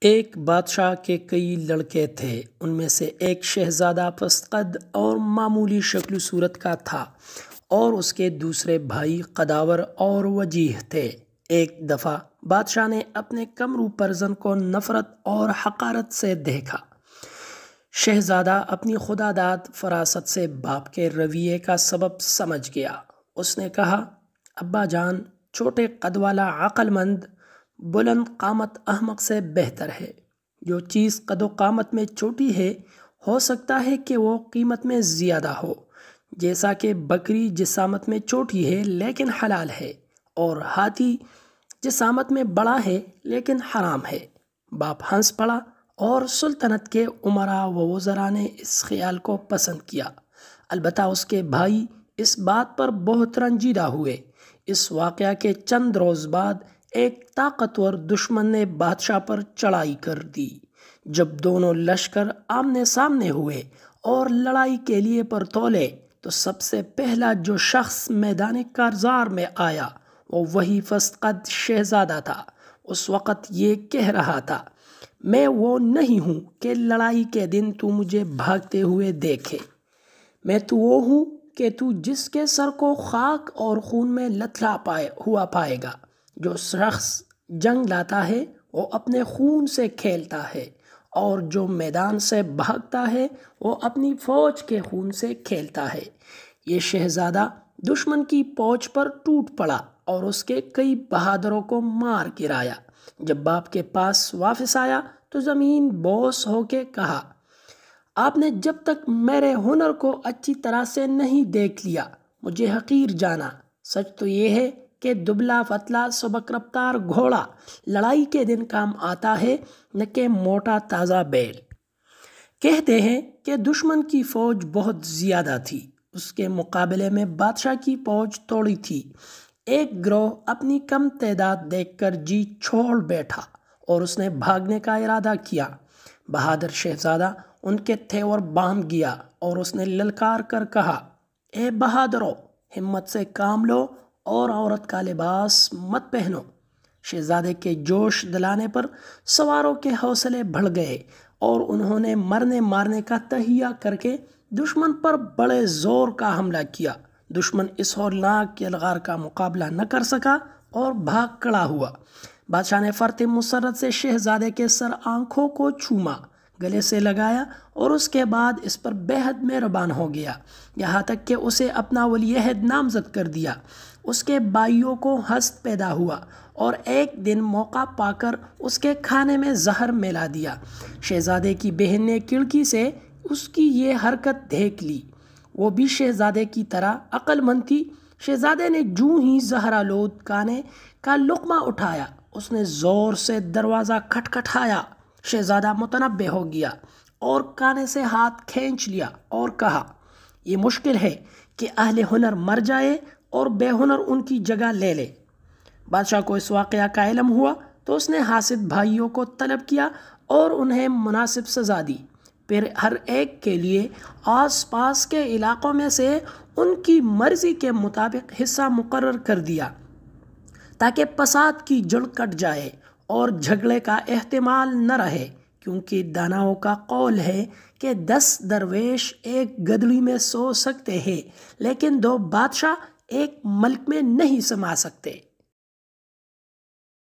ایک بادشاہ کے کئی لڑکے تھے۔ ان میں سے ایک شہزادہ پست قد اور معمولی شکل و صورت کا تھا اور اس کے دوسرے بھائی قداور اور وجیح تھے۔ ایک دفعہ بادشاہ نے اپنے کمرو پرزن کو نفرت اور حقارت سے دیکھا۔ شہزادہ اپنی خداداد فراست سے باپ کے رویے کا سبب سمجھ گیا۔ اس نے کہا، ابا جان، چھوٹے قد والا عقل مند بلند قامت احمق سے بہتر ہے۔ جو چیز قد و قامت میں چھوٹی ہے ہو سکتا ہے کہ وہ قیمت میں زیادہ ہو، جیسا کہ بکری جسامت میں چھوٹی ہے لیکن حلال ہے، اور ہاتھی جسامت میں بڑا ہے لیکن حرام ہے۔ باپ ہنس پڑا اور سلطنت کے امراء و وزراء نے اس خیال کو پسند کیا۔ البتہ اس کے بھائی اس بات پر بہت رنجیدہ ہوئے۔ اس واقعہ کے چند روز بعد ایک طاقتور دشمن نے بادشاہ پر چڑھائی کر دی۔ جب دونوں لشکر آمنے سامنے ہوئے اور لڑائی کے لیے پر تولے تو سب سے پہلا جو شخص میدان کارزار میں آیا وہ وہی پست قد شہزادہ تھا۔ اس وقت یہ کہہ رہا تھا، میں وہ نہیں ہوں کہ لڑائی کے دن تو مجھے بھاگتے ہوئے دیکھے۔ میں تو وہ ہوں کہ تو جس کے سر کو خاک اور خون میں لتھڑا پائے گا۔ جو شخص جنگ لاتا ہے وہ اپنے خون سے کھیلتا ہے، اور جو میدان سے بھاگتا ہے وہ اپنی فوج کے خون سے کھیلتا ہے۔ یہ شہزادہ دشمن کی پہنچ پر ٹوٹ پڑا اور اس کے کئی بہادروں کو مار گرایا۔ جب باپ کے پاس واپس آیا تو زمین بوس ہو کے کہا، آپ نے جب تک میرے ہنر کو اچھی طرح سے نہیں دیکھ لیا مجھے حقیر جانا۔ سچ تو یہ ہے کہ دبلا پتلا سبک رفتار گھوڑا لڑائی کے دن کام آتا ہے، نہ کہ موٹا تازہ بیل۔ کہتے ہیں کہ دشمن کی فوج بہت زیادہ تھی، اس کے مقابلے میں بادشاہ کی فوج تھوڑی تھی۔ ایک گروہ اپنی کم تعداد دیکھ کر جی چھوڑ بیٹھا اور اس نے بھاگنے کا ارادہ کیا۔ بہادر شہزادہ ان کے تھیور بام گیا اور اس نے للکار کر کہا، اے بہادرو، ہمت سے کام لو اور عورت کا لباس مت پہنو۔ شہزادے کے جوش دلانے پر سواروں کے حوصلے بڑھ گئے اور انہوں نے مرنے مارنے کا تہیہ کر کے دشمن پر بڑے زور کا حملہ کیا۔ دشمن اس ہولناک یلغار کا مقابلہ نہ کر سکا اور بھاگ کھڑا ہوا۔ بادشاہ نے فرط مسرت سے شہزادے کے سر آنکھوں کو چوما، گلے سے لگایا اور اس کے بعد اس پر بےحد مہربان ہو گیا، یہاں تک کہ اسے اپنا ولی عہد نامزد کر دیا۔ اس کے بھائیوں کو حسد پیدا ہوا اور ایک دن موقع پا کر اس کے کھانے میں زہر ملا دیا۔ شہزادے کی بہن نے کھڑکی سے اس کی یہ حرکت دیکھ لی۔ وہ بھی شہزادے کی طرح عقل مند تھی۔ شہزادے نے جوں ہی زہرآلود کھانے کا لقمہ اٹھایا، اس نے زور سے دروازہ کھٹکھٹایا۔ شہزادہ متنبہ ہو گیا اور کھانے سے ہاتھ کھینچ لیا اور کہا، یہ مشکل ہے کہ اہل ہنر مر جائے اور بے ہنر ان کی جگہ لے لے۔ بادشاہ کو اس واقعہ کا علم ہوا تو اس نے حاسد بھائیوں کو طلب کیا اور انہیں مناسب سزا دی۔ پھر ہر ایک کے لیے آس پاس کے علاقوں میں سے ان کی مرضی کے مطابق حصہ مقرر کر دیا تاکہ فساد کی جڑ کٹ جائے اور جھگڑے کا احتمال نہ رہے، کیونکہ داناؤں کا قول ہے کہ 10 درویش ایک گدڑی میں سو سکتے ہیں لیکن 2 بادشاہ ایک ملک میں نہیں سما سکتے۔